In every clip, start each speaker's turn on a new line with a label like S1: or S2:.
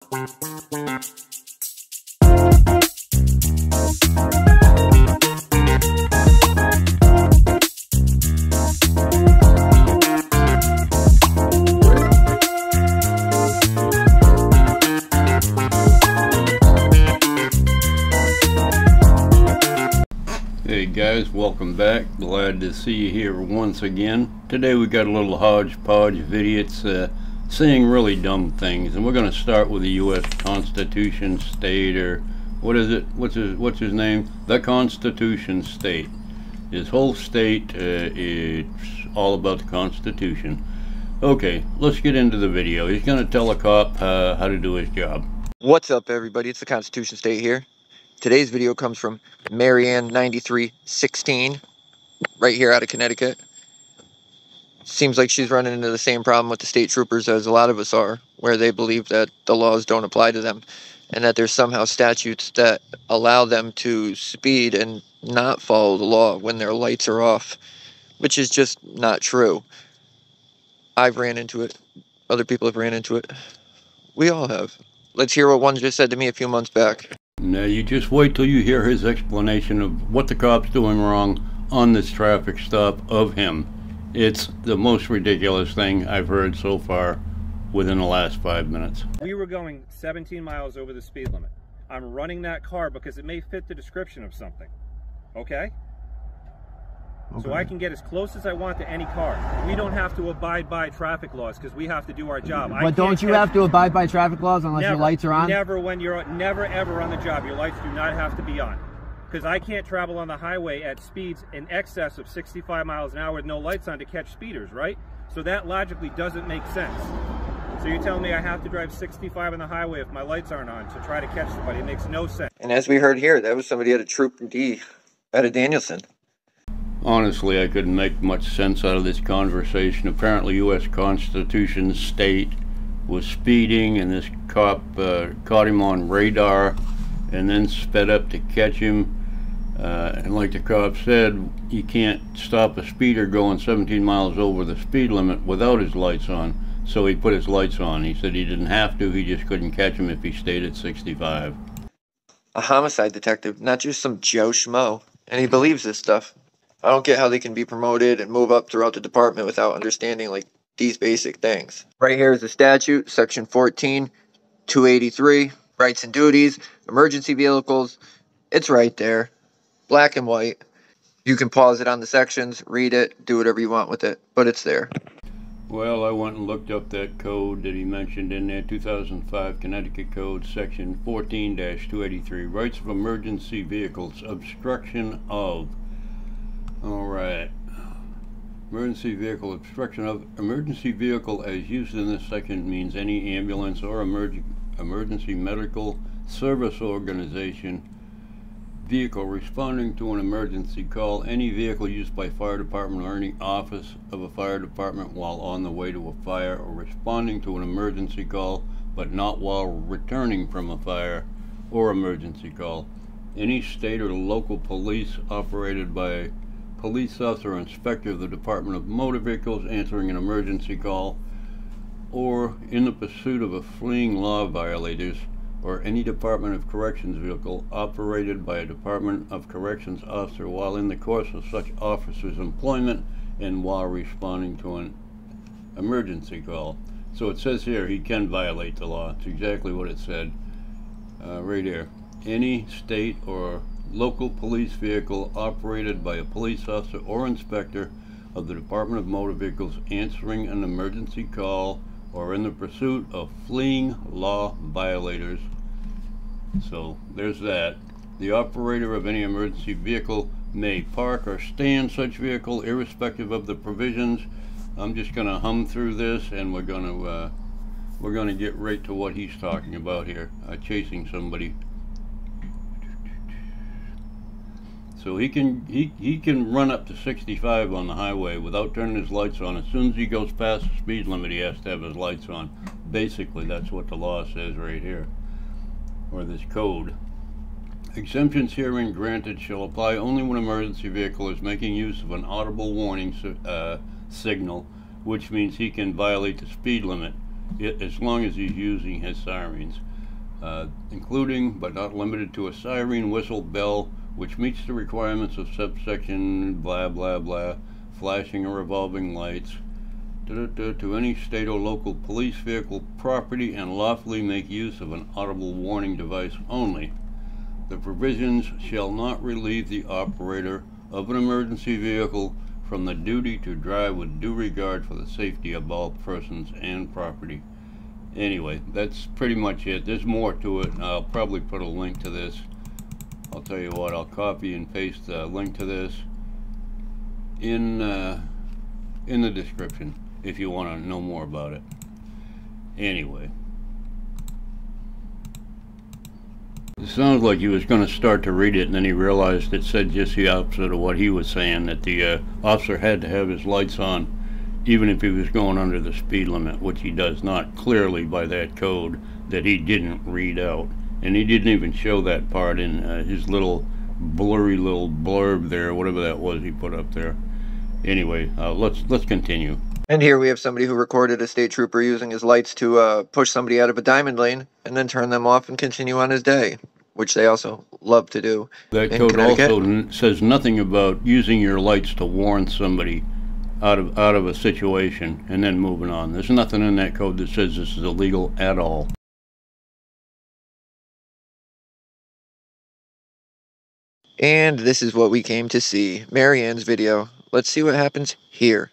S1: Hey guys, welcome back. Glad to see you here once again. Today we got a little hodgepodge of idiots saying really dumb things, and we're going to start with the U.S. Constitution State, or what is it? What's his name? The Constitution State. His whole state, it's all about the Constitution. Okay, let's get into the video. He's going to tell a cop how to do his job.
S2: What's up, everybody? It's the Constitution State here. Today's video comes from Marianne9316, right here out of Connecticut. Seems like she's running into the same problem with the state troopers as a lot of us are, where they believe that the laws don't apply to them, and that there's somehow statutes that allow them to speed and not follow the law when their lights are off, which is just not true. I've ran into it. Other people have ran into it. We all have. Let's hear what one just said to me a few months back.
S1: Now you just wait till you hear his explanation of what the cop's doing wrong on this traffic stop of him. It's the most ridiculous thing I've heard so far within the last 5 minutes.
S3: We were going 17 miles over the speed limit. I'm running that car because it may fit the description of something. Okay? So I can get as close as I want to any car. We don't have to abide by traffic laws because we have to do our job.
S4: But don't you have to abide by traffic laws unless your lights are on?
S3: Never ever on the job. Your lights do not have to be on. Because I can't travel on the highway at speeds in excess of 65 miles an hour with no lights on to catch speeders, right? So that logically doesn't make sense. So you're telling me I have to drive 65 on the highway if my lights aren't on to try to catch somebody? It makes no sense.
S2: And as we heard here, that was somebody at a Troop D out of Danielson.
S1: Honestly, I couldn't make much sense out of this conversation. Apparently, U.S. Constitution State was speeding, and this cop caught him on radar and then sped up to catch him. And like the cop said, you can't stop a speeder going 17 miles over the speed limit without his lights on. So he put his lights on. He said he didn't have to, he just couldn't catch him if he stayed at 65.
S2: A homicide detective, not just some Joe Schmo. And he believes this stuff. I don't get how they can be promoted and move up throughout the department without understanding, like, these basic things. Right here is the statute, section 14-283, rights and duties, emergency vehicles. It's right there, black and white. You can pause it on the sections, read it, do whatever you want with it, but it's there.
S1: Well, I went and looked up that code that he mentioned in there, 2005 Connecticut Code, section 14-283, rights of emergency vehicles, obstruction of. Alright, emergency vehicle, obstruction of. Emergency vehicle as used in this section means any ambulance or emergency medical service organization vehicle responding to an emergency call, any vehicle used by fire department or any office of a fire department while on the way to a fire or responding to an emergency call but not while returning from a fire or emergency call. Any state or local police operated by police officer or inspector of the Department of Motor Vehicles answering an emergency call, or in the pursuit of a fleeing law violators, or any Department of Corrections vehicle operated by a Department of Corrections officer while in the course of such officer's employment and while responding to an emergency call. So it says here he can violate the law. It's exactly what it said right here. Any state or local police vehicle operated by a police officer or inspector of the Department of Motor Vehicles answering an emergency call or in the pursuit of fleeing law violators. So there's that. The operator of any emergency vehicle may park or stand such vehicle irrespective of the provisions. I'm just going to hum through this, and we're going to get right to what he's talking about here. Chasing somebody. So he can run up to 65 on the highway without turning his lights on. As soon as he goes past the speed limit, he has to have his lights on. Basically, that's what the law says right here, or this code. Exemptions herein granted shall apply only when emergency vehicle is making use of an audible warning signal, which means he can violate the speed limit as long as he's using his sirens. including but not limited to a siren, whistle, bell, which meets the requirements of subsection blah blah blah, flashing or revolving lights, to any state or local police vehicle property, and lawfully make use of an audible warning device only. The provisions shall not relieve the operator of an emergency vehicle from the duty to drive with due regard for the safety of all persons and property. Anyway, that's pretty much it. There's more to it. I'll probably put a link to this. I'll tell you what, I'll copy and paste the link to this in the description if you want to know more about it. Anyway, it sounds like he was going to start to read it, and then he realized it said just the opposite of what he was saying, that the officer had to have his lights on even if he was going under the speed limit, which he does not, clearly by that code that he didn't read out. And he didn't even show that part in his little blurry little blurb there, whatever that was he put up there. Anyway, let's continue.
S2: And here we have somebody who recorded a state trooper using his lights to push somebody out of a diamond lane and then turn them off and continue on his day, which they also love to do.
S1: That code also says nothing about using your lights to warn somebody out of a situation and then moving on. There's nothing in that code that says this is illegal at all.
S2: And this is what we came to see. Marianne's video. Let's see what happens here.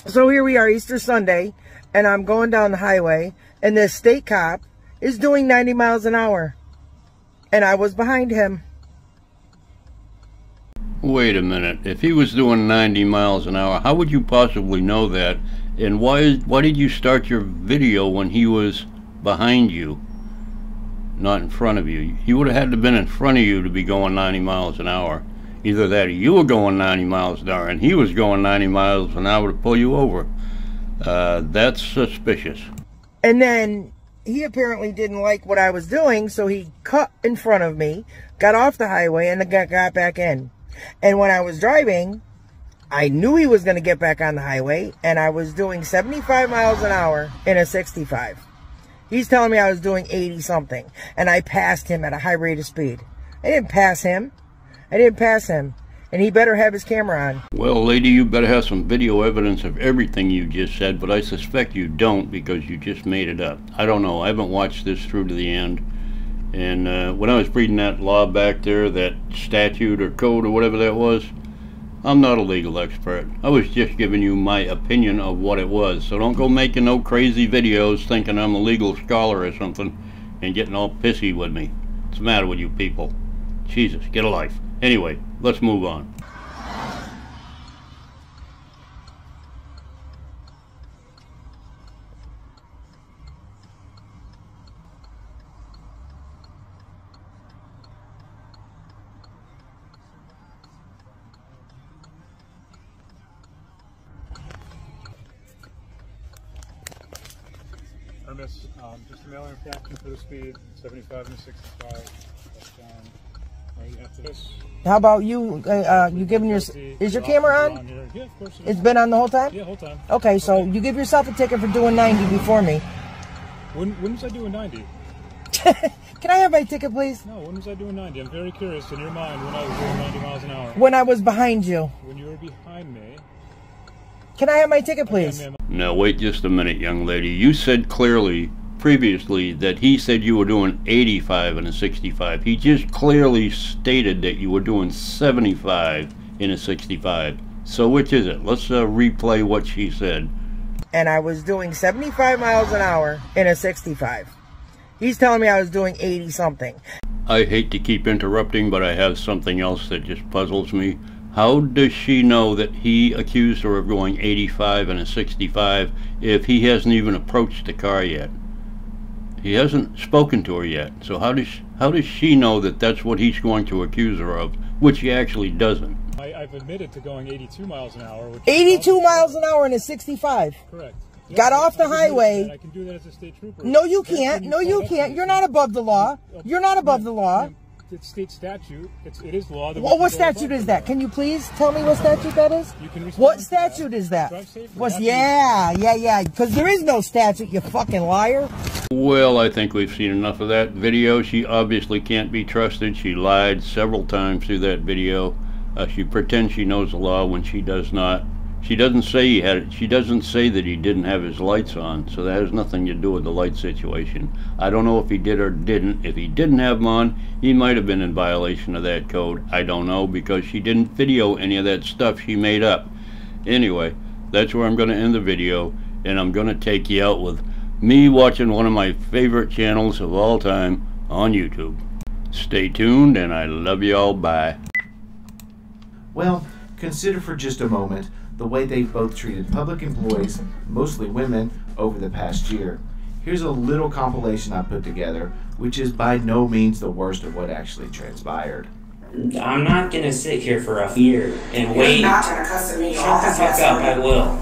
S5: So here we are, Easter Sunday, and I'm going down the highway, and this state cop is doing 90 miles an hour. And I was behind him.
S1: Wait a minute. If he was doing 90 miles an hour, how would you possibly know that? And why did you start your video when he was behind you, not in front of you? He would have had to have been in front of you to be going 90 miles an hour. Either that or you were going 90 miles an hour and he was going 90 miles an hour to pull you over. That's suspicious.
S5: And then he apparently didn't like what I was doing, so he cut in front of me, got off the highway, and then got back in. And when I was driving, I knew he was going to get back on the highway, and I was doing 75 miles an hour in a 65. He's telling me I was doing 80-something, and I passed him at a high rate of speed. I didn't pass him. I didn't pass him. And he better have his camera on.
S1: Well, lady, you better have some video evidence of everything you just said, but I suspect you don't because you just made it up. I don't know. I haven't watched this through to the end. And when I was reading that law back there, that statute or code or whatever that was, I'm not a legal expert. I was just giving you my opinion of what it was. So don't go making no crazy videos thinking I'm a legal scholar or something and getting all pissy with me. What's the matter with you people? Jesus, get a life. Anyway, let's move on.
S6: Miss, just a mailing infraction for the speed, 75 and 65. Right after this.
S5: How about you? You giving your? Is your camera on?
S6: Yeah, of course it is.
S5: It's been on the whole time.
S6: Yeah, whole time.
S5: Okay, so you give yourself a ticket for doing 90 before me.
S6: When was I doing 90?
S5: Can I have my ticket, please?
S6: No, when was I doing 90? I'm very curious in your mind when I was doing 90 miles an hour.
S5: When I was behind you.
S6: When you were behind me.
S5: Can I have my ticket, please?
S6: Okay,
S1: now, wait just a minute, young lady. You said clearly previously that he said you were doing 85 in a 65. He just clearly stated that you were doing 75 in a 65. So which is it? Let's replay what she said.
S5: And I was doing 75 miles an hour in a 65. He's telling me I was doing 80-something.
S1: I hate to keep interrupting, but I have something else that just puzzles me. How does she know that he accused her of going 85 in a 65 if he hasn't even approached the car yet? He hasn't spoken to her yet. So how does she know that that's what he's going to accuse her of, which he actually doesn't?
S6: I've admitted to going 82 miles an hour. Which
S5: 82 miles an hour in a 65.
S6: Correct. Yeah,
S5: Got off the highway.
S6: I can do that as a state trooper.
S5: No, you can't. No, you can't. You're not above the law. You're not above the law.
S6: it's state statute. It is law.
S5: What statute is that? Can you please tell me what statute that is?
S6: You can
S5: what statute is that? Yeah. Because there is no statute, you fucking liar.
S1: Well, I think we've seen enough of that video. She obviously can't be trusted. She lied several times through that video. She pretends she knows the law when she does not. She doesn't say he had it. She doesn't say that he didn't have his lights on, so that has nothing to do with the light situation. I don't know if he did or didn't. If he didn't have them on, he might have been in violation of that code. I don't know, because she didn't video any of that stuff she made up. Anyway, that's where I'm going to end the video, and I'm going to take you out with me watching one of my favorite channels of all time on YouTube. Stay tuned, and I love you all. Bye.
S7: Well, consider for just a moment the way they've both treated public employees, mostly women, over the past year. Here's a little compilation I put together, which is by no means the worst of what actually transpired.
S8: I'm not gonna sit here for a year and wait.
S9: You're not gonna cuss at me.
S8: Shut the fuck up, I will.